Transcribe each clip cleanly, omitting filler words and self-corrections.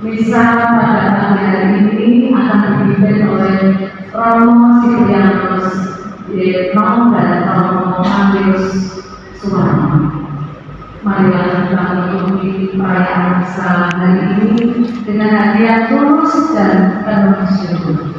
Misa pada pagi hari ini akan dipimpin oleh Romo Silianus Dietno dan Romo Andreus Sumarno. Marilah kita mengikuti perayaan misa hari ini dengan hadiah tulus dan penuh syukur.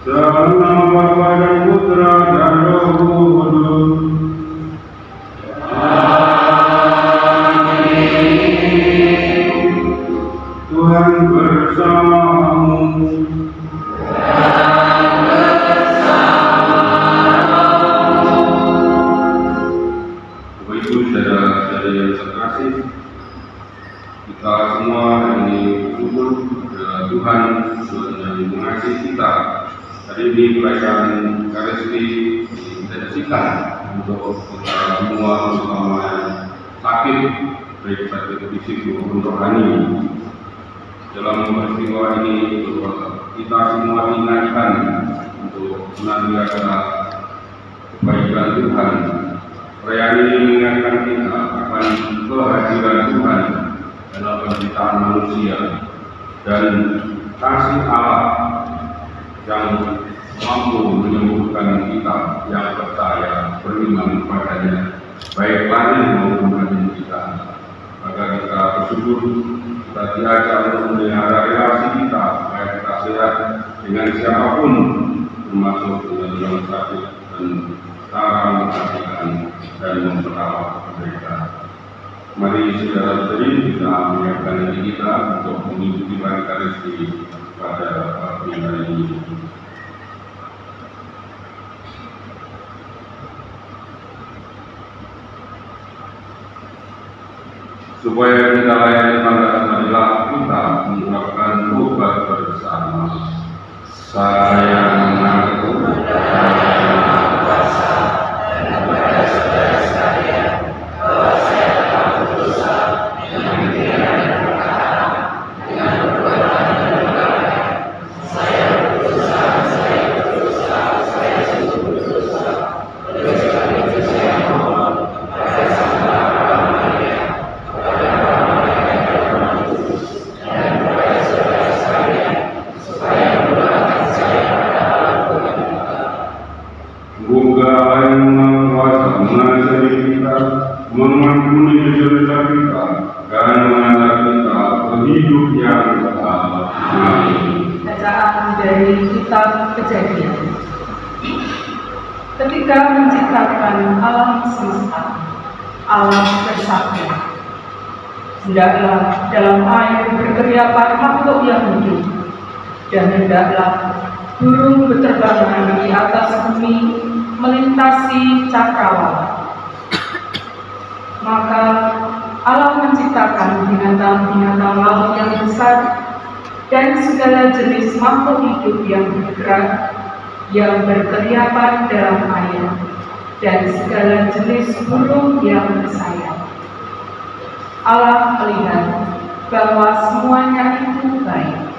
Dalam Bapa dan Putra dan Roh Kudus. Tuhan bersamamu. Bapak Ibu saudara-saudari yang terkasih, kita semua ini bersyukur kepada Tuhan yang mengasihi kita. Hari ini perayaan Ekaristi didedikasikan untuk kita semua, terutama yang sakit, baik sakit fisik maupun rohani. Dalam peristiwa ini kita semua diingatkan untuk senantiasa kebaikan Tuhan. Perayaan ini mengingatkan kita akan kehadiran Tuhan dalam penciptaan manusia dan kasih Allah yang mampu menyembuhkan kita yang percaya beriman kepadanya, baik lahir maupun batin kita. Maka kita bersyukur kita diajak untuk memelihara relasi kita, baik kita sehat dengan siapapun, termasuk dengan yang sakit, dan cara memperhatikan dan memperawat mereka. Mari saudara-saudari kita menyiapkan diri kita untuk mengikuti Ekaristi pada pagi hari ini. Supaya kita layani tangga marilah kita mengungkapkan tobat bersama. Saya mengaku kuasa dan kepada saudara sekalian bahwa saya telah berdosa dengan pikiran dan perkataan, dengan perbuatan dan perkataan. Saya berdosa, saya sungguh berdosa. Oleh sebab itu saya mohon kepada Sang Bapa Maria, kepada Bapa Maria dan Kudus, dan kepada saudara sekalian, supaya mendoakan saya pada Allah Bapa. Semoga Allah yang Maha Kuasa mengasihi kita, mengampuni dosa kita, dan mengantar kita ke hidup yang kekal. Amin. Bacaan dari Kitab Kejadian. Ketika menciptakan alam semesta, Allah bersabda, hendaklah dalam air berkeriapan makhluk yang hidup, dan hendaklah burung berterbangan di atas bumi melintasi cakrawala. Maka Allah menciptakan binatang-binatang laut yang besar dan segala jenis makhluk hidup yang bergerak, yang berkeriapan dalam air, dan segala jenis burung yang bersayap. Allah melihat bahwa semuanya itu baik.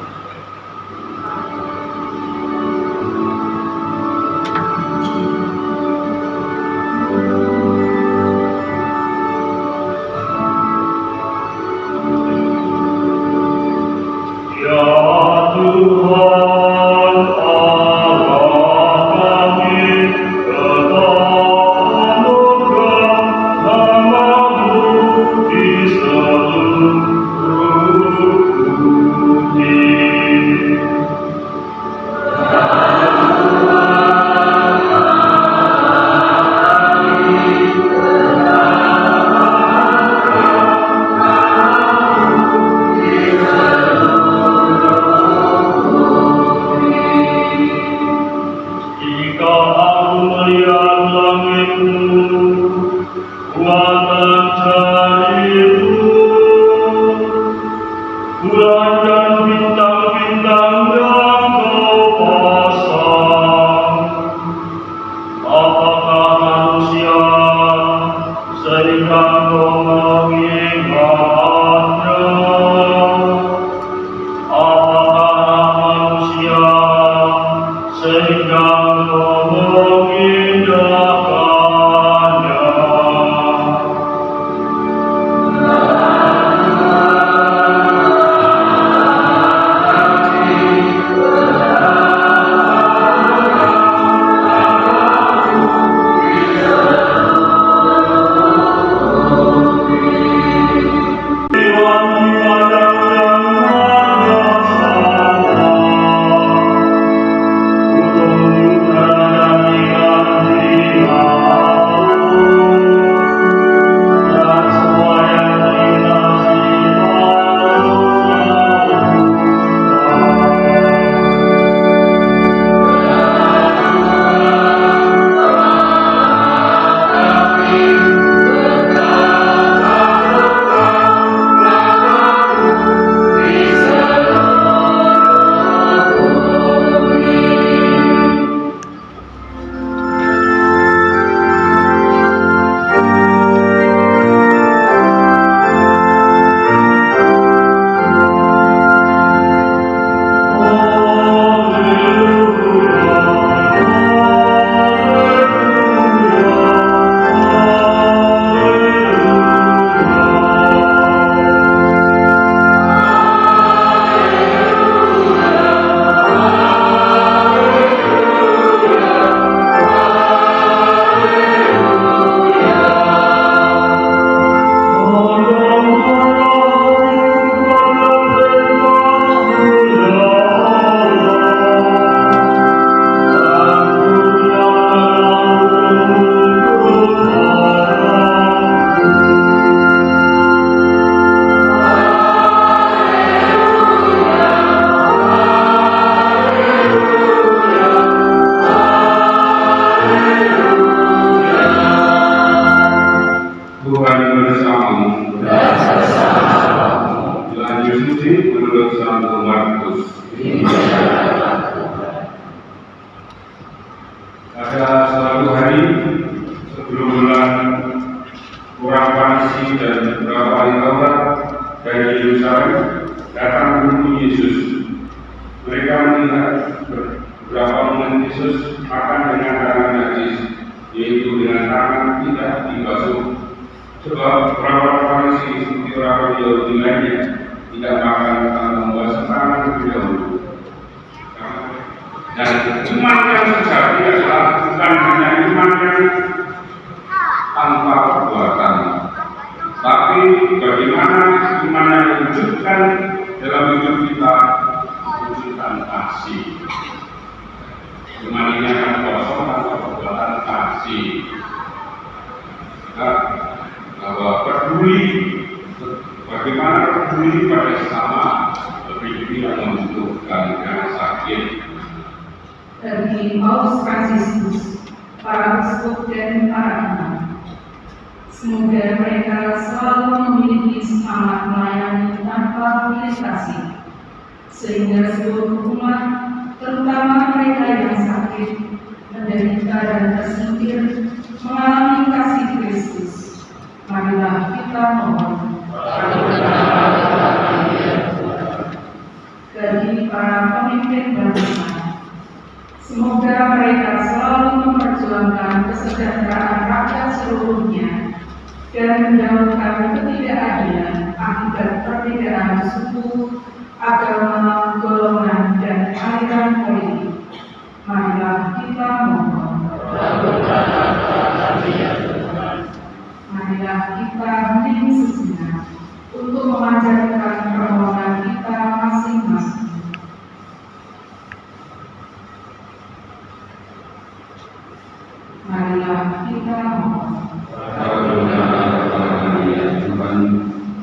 Di melihat beberapa momen Yesus makan dengan tangan najis, yaitu dengan tangan tidak dibasuh. Sebab orang Farisi seperti orang Yahudi lainnya tidak makan tanpa membasuh tangan terlebih dahulu. Dan iman yang sejati adalah bukan hanya iman yang tanpa perbuatan, tapi bagaimana iman yang diwujudkan dalam hidup kita, wujudkan kasih. Iman ini akan kosong tanpa perbuatan kasih. Bahwa peduli, bagaimana peduli pada sesama, lebih yang membutuhkan yang sakit. Dari Paus Fransiskus, para uskup dan para imam. Semoga mereka selalu memiliki semangat melayani tanpa pilih kasih, sehingga seluruh umat, terutama mereka yang sakit, menderita dan tersingkir, mengalami kasih Kristus. Marilah kita mohon. Bagi para pemimpin bangsa, semoga mereka selalu memperjuangkan kesejahteraan rakyat seluruhnya dan menjauhkan ketidakadilan akibat perbedaan suku, agama, golongan, dan aliran politik. Marilah kita mohon. Marilah kita hening sejenak untuk memanjatkan permohonan kita masing-masing. Marilah kita mohon.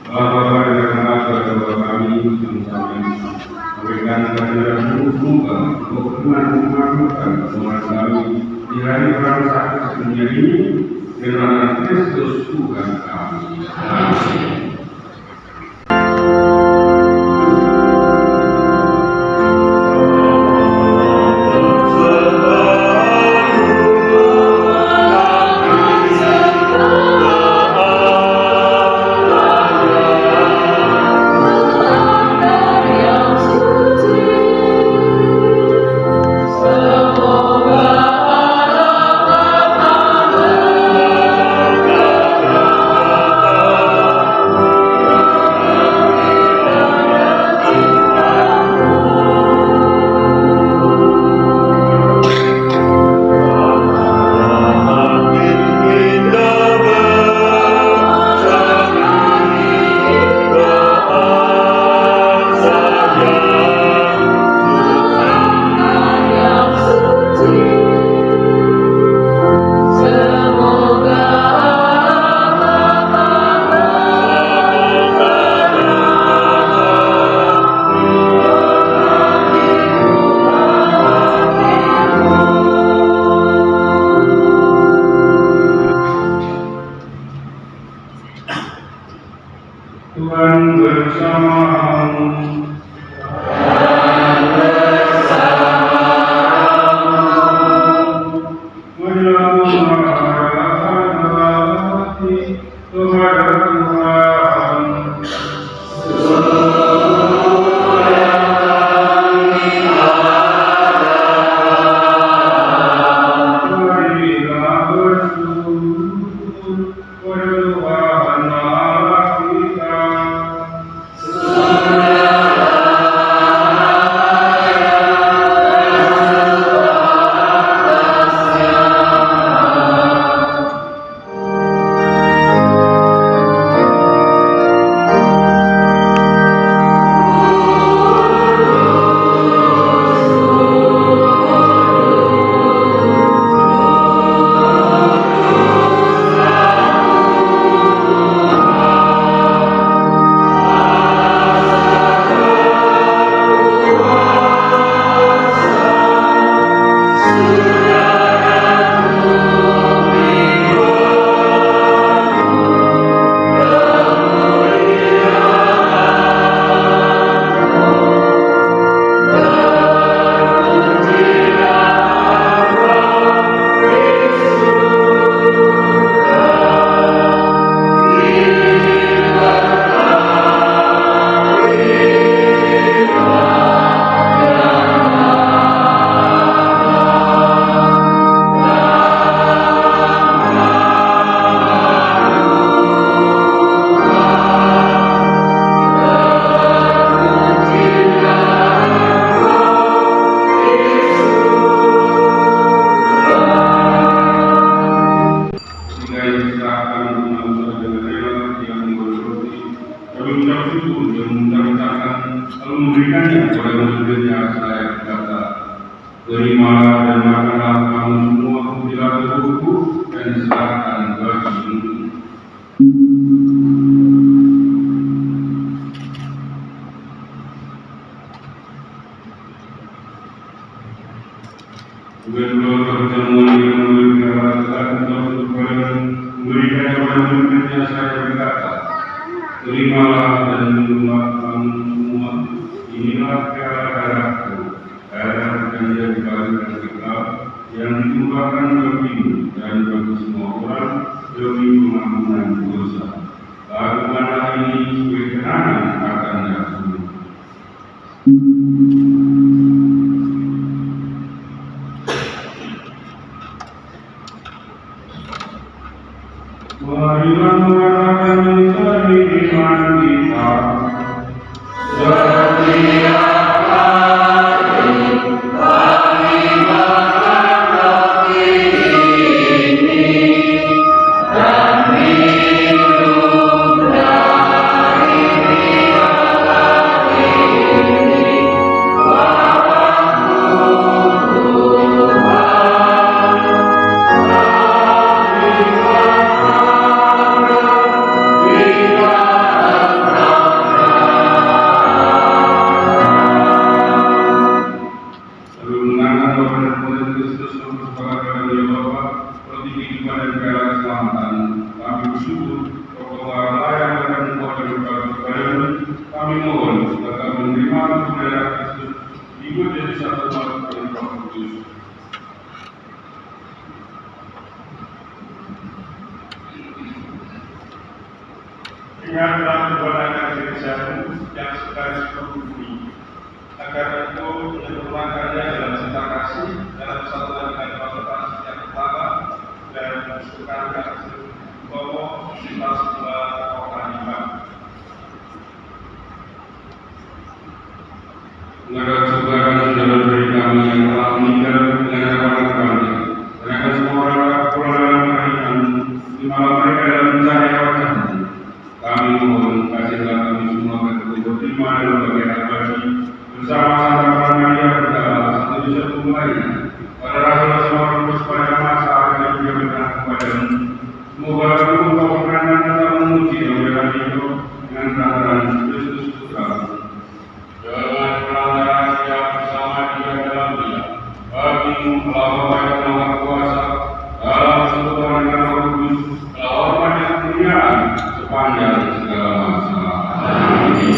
Bapak dan Bapak kami memberikan kehadiran semoga berkenan memakmurkan umat kami di hari orang sakit dunia ini dengan Kristus Tuhan kami. Amin. Terimalah dan makanlah kamu semua bila tubuhku dan diserahkan bagimu. Sebelum pertemuan yang memberikan memberikan kepada murid-muridnya saya berkata, terimalah dan minumlah kamu semua, inilah piala darahku, darah perjanjian baru dan kekal yang ditumpahkan bagimu dan bagi semua orang demi pengampunan dosa. Lakukanlah ini sebagai kenangan akan aku. Marilah mengatakan misteri iman kita. Setia kami mohon tetap menerima saudara Kristus ikut jadi satu umat yang Roh Kudus. Ingatlah kepada gerejamu yang sekali berdiri, agar itu menyempurnakannya dalam cinta kasih, dalam persatuan dengan kualitas yang pertama, dan menyusurkan kasih bahwa kita semua orang iman. Mengenai saudara-saudara dari kami yang telah meninggal dengan harapan kami, mereka semua orang pulang dalam kehadiran di malam mereka dalam mencari wajah-Mu. Kami mohon kasihlah kami semua ketika terima dalam bagian abadi bersama Santa Maria berdoa satu disebut lainnya pada Rasul semua terus pada masa akhir dia berkenan kepadamu. Semoga Engkau berkenan tetap memuji dan hidup dengan kehadiran Kristus Putra-Mu. Dengan pelanggaran yang bersama dia dalam dia, bagimu telah Bapa yang Maha Kuasa dalam persekutuan dengan Roh Kudus, telah hormat dan kemuliaan sepanjang segala masa. Amin.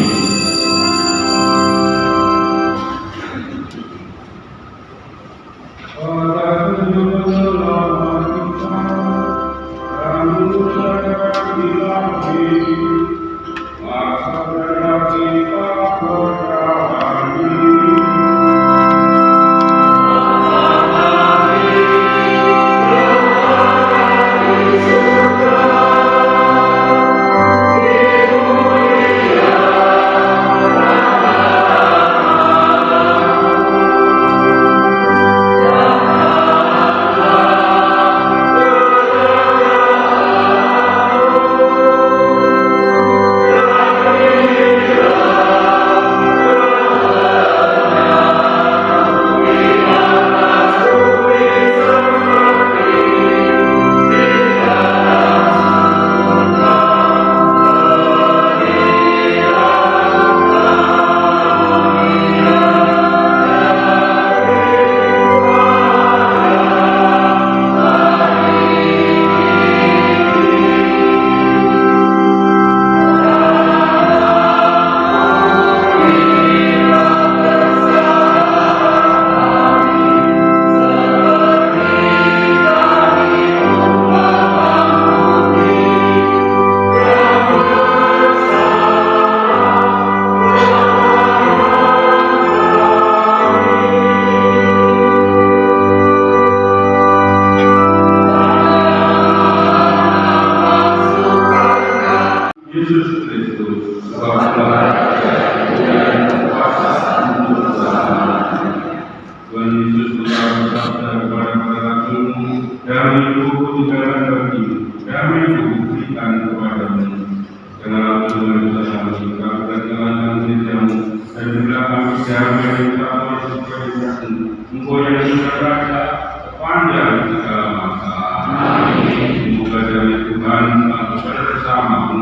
Yesus Kristus, Tuhan Yesus telah bersabda kepada para rasul-Mu, damai-Ku tinggalkan bagimu, damai-Ku berikan kepadamu. Janganlah Tuhan dosa kami, dan janganlah gereja-Mu, dan juga kami secara Engkau yang sudah berada sepanjang segala masa. Semoga dari Tuhan selalu bersamamu.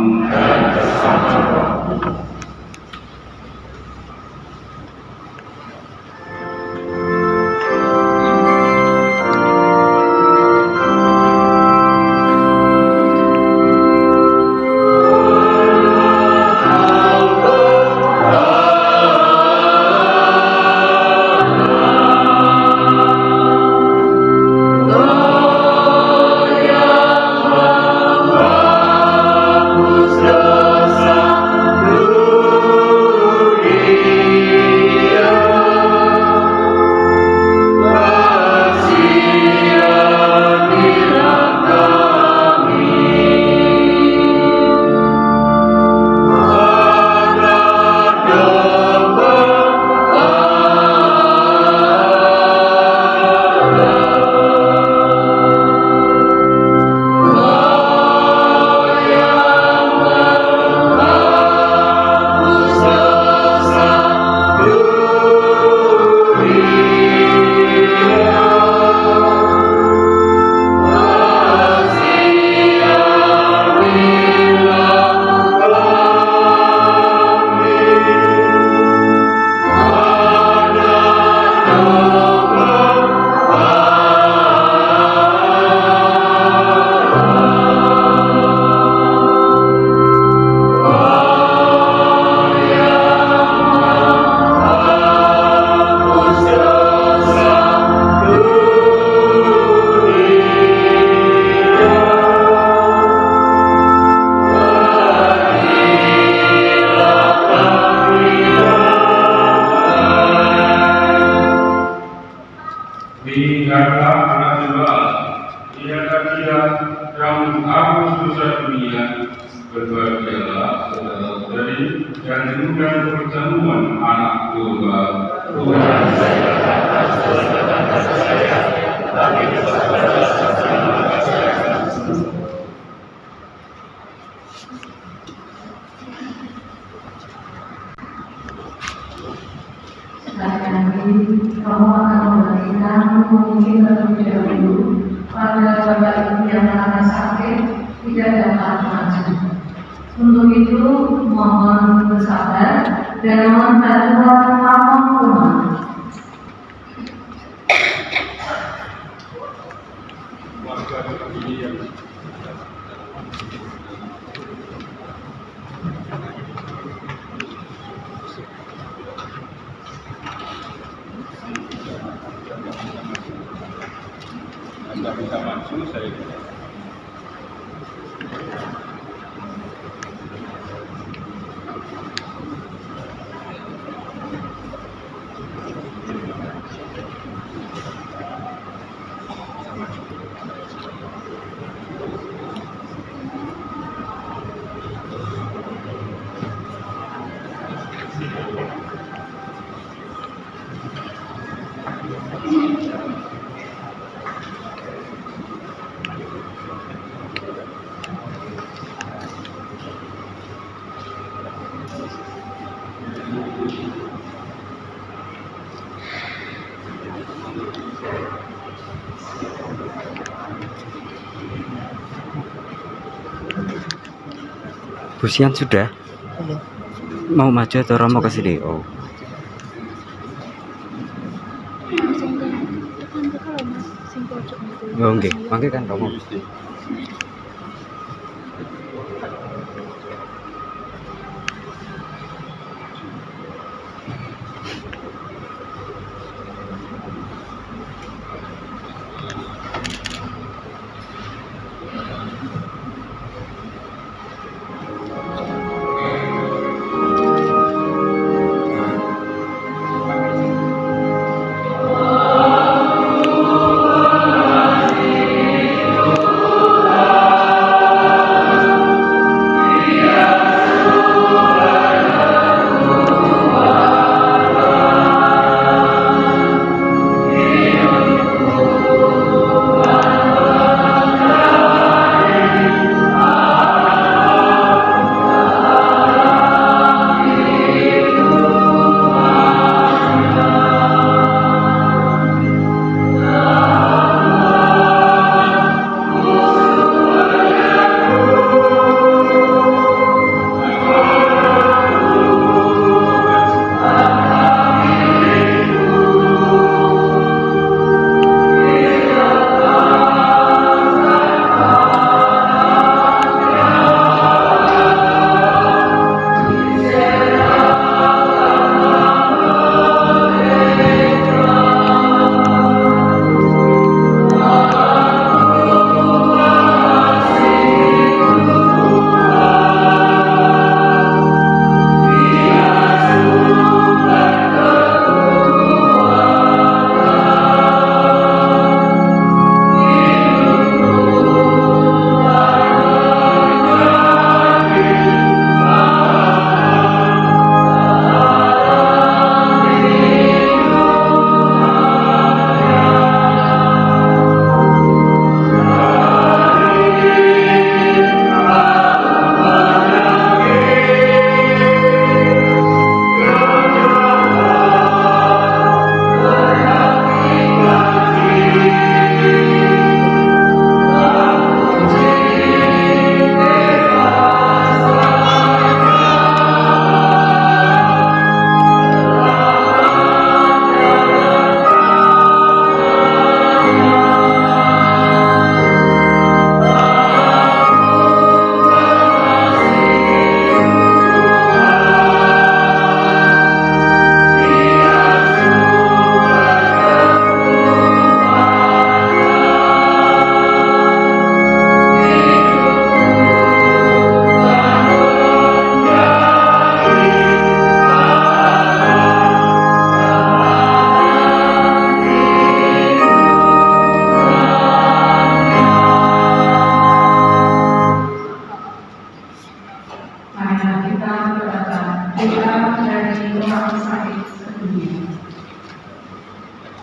Lihatlah anak tunggal, lihatlah dia yang menghapus dosa dunia. Berbahagialah saudara-saudari yang rindukan perjamuan anak tunggal. Tuhan kamu akan memberikan mungkin terlebih dahulu pada bapak ibu yang karena sakit tidak dapat maju. Untuk itu mohon bersabar dan mohon bantuan pamong rumah. Anda bisa maju, saya Busian sudah? Mau maju atau Romo ke sini? Oh. Oh, nggih. Mangke kan Romo.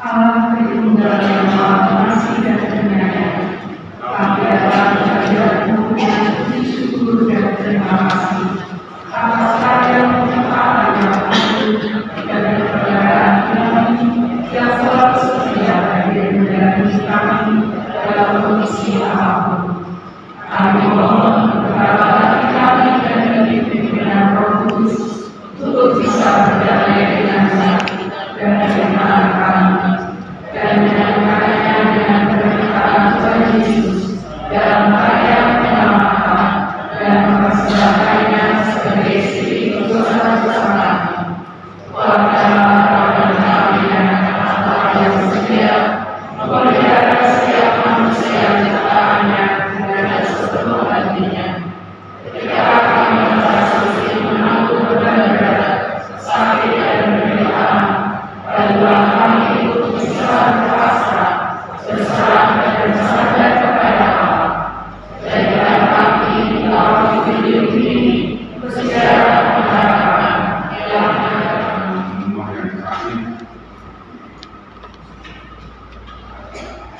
Allah Tritunggal yang Maha Pengasih dan Penyayang, kami datang kehadirat-Mu dengan puji syukur dan terima kasih atas karya penciptaan yang agung dan kepercayaan kami yang selalu setia hadir mendampingi kami dalam kondisi apapun. Kami mohon kepada hati kami dan bagi pimpinan Roh Kudus untuk bisa berdamai dengan sakit dan kelemahan kami, dan menyambutkannya dengan permintaan Tuhan Yesus dalam karya penyelamatan dan mempersembahkannya sebagai istri untuk dosa kami. Kuatkanlah Tuhan kami dan kata yang setia, memelihara setiap manusia ciptaannya dengan sepenuh hatinya. Ketika kami merasa sulit menanggung beban berat, sakit dan penderitaan, bantulah kami untuk bisa berpasrah, berserah dan bersandar kepada Allah. Jadikan kami melalui hidup ini bersejarah pengharapan yang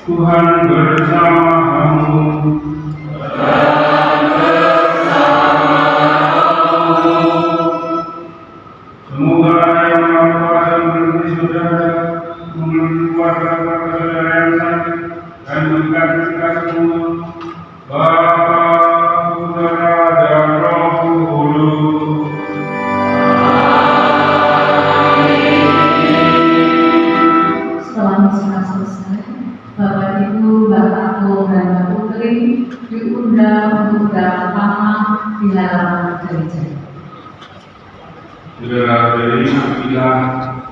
Tuhan bersamamu. Semoga yang Maha Kuasa menemani saudara, mengeluarkan saudara yang sakit, dan memberkati kita semua. Bapa, Putra, dan Roh Kudus. Setelah misa selesai, Bapak Ibu, Bapakku, dan Mbak Putri diundang untuk bersama di halaman gereja. Saudara-saudari, bila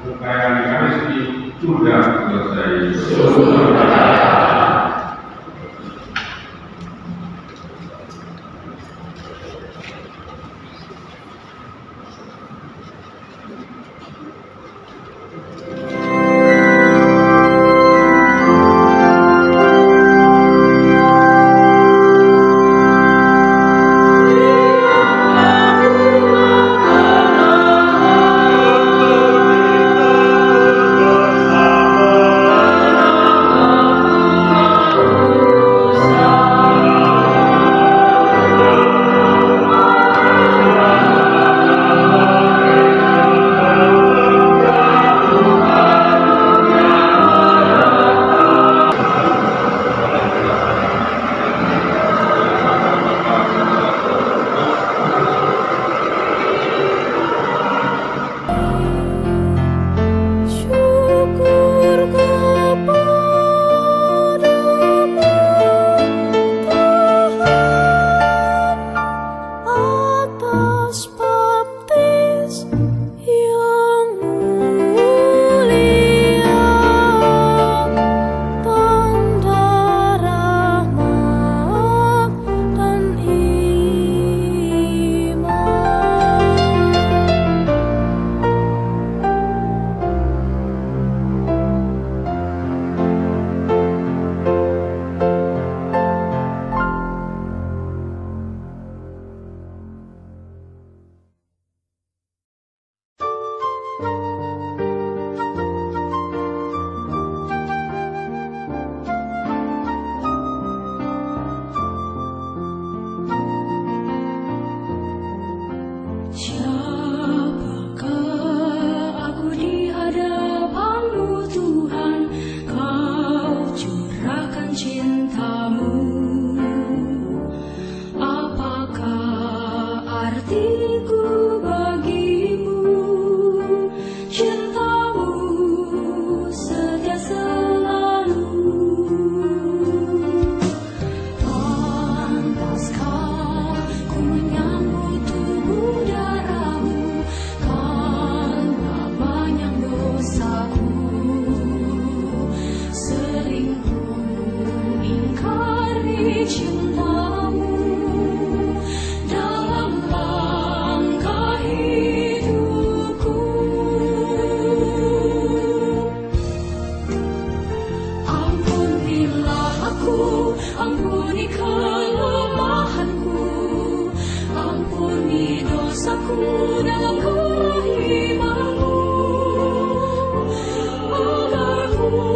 kekayaan Ekaristi sudah selesai. dalam kerahimanmu, agar ku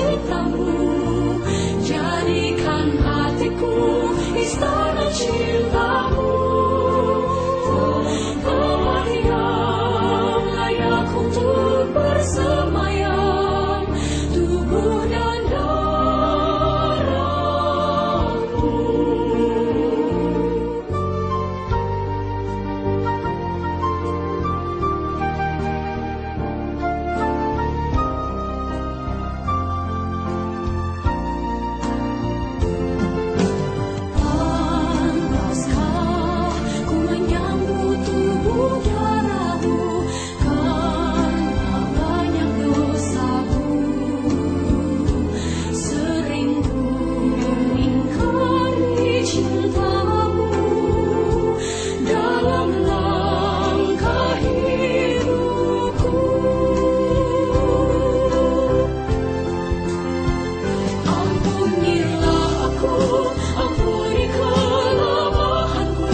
cintamu, jadikan hatiku istana cintamu. Tempat yang layak untuk bersemayam, tubuh dan darahmu. Pantaskah ku menyambut tubuh darahmu, karena banyak dosaku. Sering ku ingkari cintamu dalam langkah hidupku. Ampunilah aku, ampuni kelemahanku,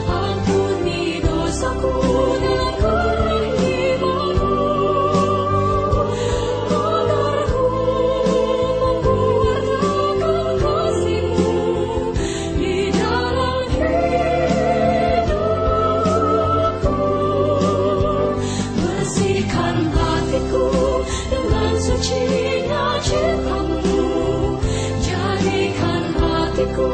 ampuni dosaku dan kehilanganku, agar ku mempertahankan kasih-Mu di dalam hidupku. Bersihkan hatiku dengan sucinya cintamu, jadikan hatiku